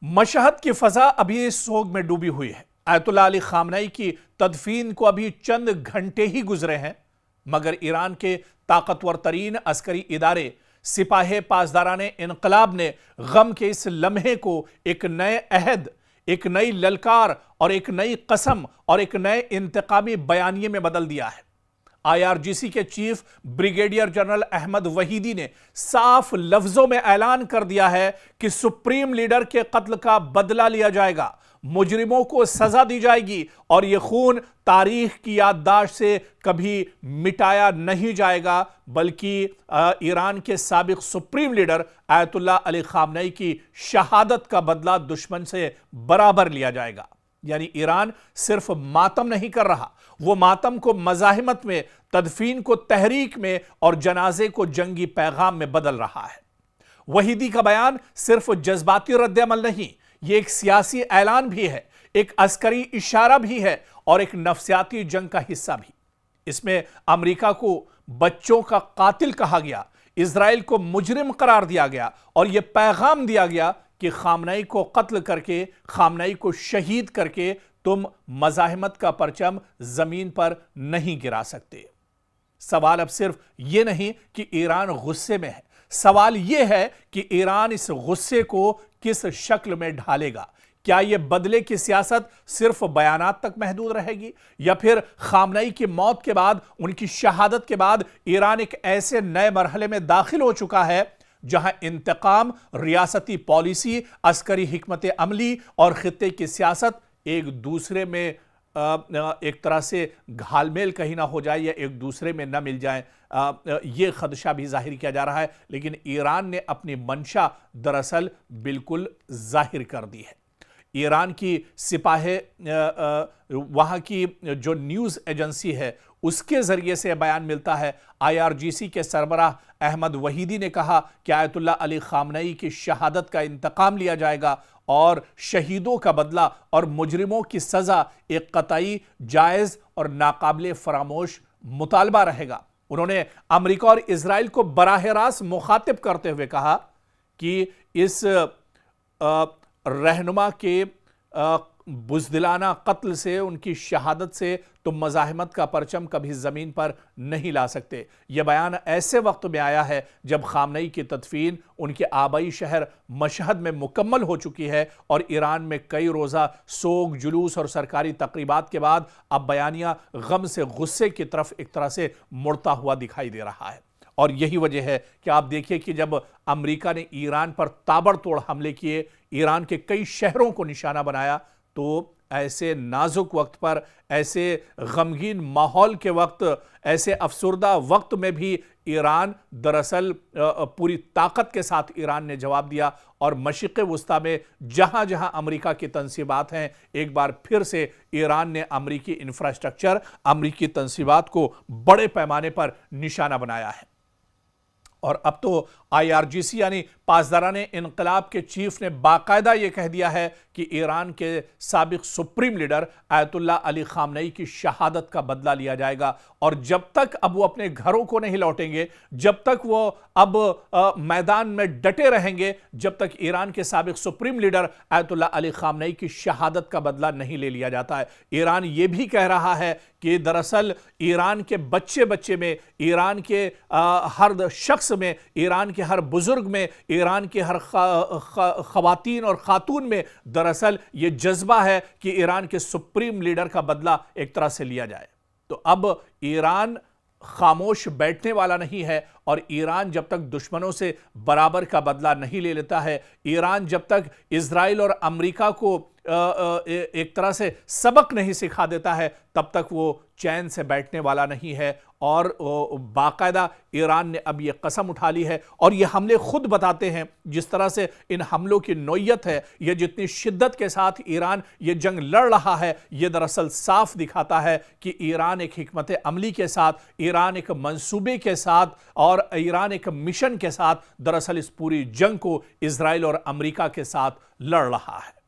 Mashhad की फजा अभी सोग में डूबी हुई है। आयतुल्लाह अली खामनेई की तदफीन को अभी चंद घंटे ही गुजरे हैं, मगर ईरान के ताकतवर तरीन अस्करी इदारे सिपाहे पासदाराने इनकलाब ने गम के इस लम्हे को एक नए अहद, एक नई ललकार और एक नई कसम और एक नए इंतकामी बयानिए में बदल दिया है। IRGC के चीफ ब्रिगेडियर जनरल अहमद वहीदी ने साफ लफ्जों में ऐलान कर दिया है कि सुप्रीम लीडर के कत्ल का बदला लिया जाएगा, मुजरिमों को सजा दी जाएगी और यह खून तारीख की याददाश्त से कभी मिटाया नहीं जाएगा, बल्कि ईरान के साबिक supreme leader Ayatollah Ali Khamenei की शहादत का बदला दुश्मन से बराबर लिया जाएगा। यानी ईरान सिर्फ मातम नहीं कर रहा, वो मातम को मज़ाहिमत में, तदफीन को तहरीक में और जनाजे को जंगी पैगाम में बदल रहा है। वहीदी का बयान सिर्फ जज्बाती रद्द-ए-अमल नहीं, ये एक सियासी ऐलान भी है, एक अस्करी इशारा भी है और एक नफ्सियाती जंग का हिस्सा भी। इसमें अमेरिका को बच्चों का कातिल कहा गया, इजराइल को मुजरिम करार दिया गया और यह पैगाम दिया गया कि खामनेई को कत्ल करके, खामनेई को शहीद करके तुम मज़ाहिमत का परचम जमीन पर नहीं गिरा सकते। सवाल अब सिर्फ यह नहीं कि ईरान गुस्से में है, सवाल यह है कि ईरान इस गुस्से को किस शक्ल में ढालेगा। क्या यह बदले की सियासत सिर्फ बयानात तक महदूद रहेगी या फिर खामनेई की मौत के बाद, उनकी शहादत के बाद ईरान एक ऐसे नए मरहले में दाखिल हो चुका है जहां इंतकाम, रियासती पॉलिसी, अस्करी हिकमत अमली और खित्ते की सियासत एक दूसरे में एक तरह से घालमेल कहीं ना हो जाए या एक दूसरे में न मिल जाए, ये खदशा भी जाहिर किया जा रहा है। लेकिन ईरान ने अपनी मंशा दरअसल बिल्कुल जाहिर कर दी है। ईरान की सिपाहे, वहाँ की जो न्यूज़ एजेंसी है उसके ज़रिए से बयान मिलता है। IRGC के सरबराह अहमद वहीदी ने कहा कि आयतुल्लाह अली खामनेई की शहादत का इंतकाम लिया जाएगा और शहीदों का बदला और मुजरिमों की सज़ा एक कतई, जायज़ और नाकाबिले फरामोश मुतालबा रहेगा। उन्होंने अमेरिका और इजराइल को बराह रास्त मुखातिब करते हुए कहा कि इस रहनुमा के बुज़दिलाना कत्ल से, उनकी शहादत से तुम मज़ाहिमत का परचम कभी ज़मीन पर नहीं ला सकते। यह बयान ऐसे वक्त में आया है जब खामनेई की तदफीन उनके आबाई शहर मशहद में मुकम्मल हो चुकी है और ईरान में कई रोज़ा सोग, जुलूस और सरकारी तकरीबात के बाद अब बयानिया गम से गुस्से की तरफ एक तरह से मुड़ता हुआ दिखाई दे रहा है। और यही वजह है कि आप देखिए कि जब अमेरिका ने ईरान पर ताबड़तोड़ हमले किए, ईरान के कई शहरों को निशाना बनाया, तो ऐसे नाजुक वक्त पर, ऐसे गमगीन माहौल के वक्त, ऐसे अफसुर्दा वक्त में भी ईरान दरअसल पूरी ताकत के साथ ईरान ने जवाब दिया और मशरिक़ वुस्ता में जहां जहां अमेरिका की तंसीबात हैं, एक बार फिर से ईरान ने अमेरिकी इंफ्रास्ट्रक्चर, अमेरिकी तंसीबात को बड़े पैमाने पर निशाना बनाया है। और अब तो IRGC यानी पासदाराने इनकलाब के चीफ ने बाकायदा यह कह दिया है कि ईरान के साबिक supreme leader Ayatollah Ali Khamenei की शहादत का बदला लिया जाएगा और जब तक अब वो अपने घरों को नहीं लौटेंगे, जब तक वो अब मैदान में डटे रहेंगे, जब तक ईरान के साबिक supreme leader Ayatollah Ali Khamenei की शहादत का बदला नहीं ले लिया जाता है। ईरान ये भी कह रहा है कि दरअसल ईरान के बच्चे बच्चे में, ईरान के हर शख्स में, ईरान के हर बुजुर्ग में, ईरान के हर खवातीन और खातून में दरअसल ये जज्बा है कि ईरान के सुप्रीम लीडर का बदला एक तरह से लिया जाए। तो अब ईरान खामोश बैठने वाला नहीं है और ईरान जब तक दुश्मनों से बराबर का बदला नहीं ले लेता है, ईरान जब तक इजराइल और अमेरिका को एक तरह से सबक नहीं सिखा देता है, तब तक वो चैन से बैठने वाला नहीं है। और बाकायदा ईरान ने अब ये कसम उठा ली है और ये हमले खुद बताते हैं, जिस तरह से इन हमलों की नौयत है, ये जितनी शिद्दत के साथ ईरान ये जंग लड़ रहा है, ये दरअसल साफ दिखाता है कि ईरान एक हिकमत अमली के साथ, ईरान एक मंसूबे के साथ और ईरान एक मिशन के साथ दरअसल इस पूरी जंग को इजराइल और अमेरिका के साथ लड़ रहा है।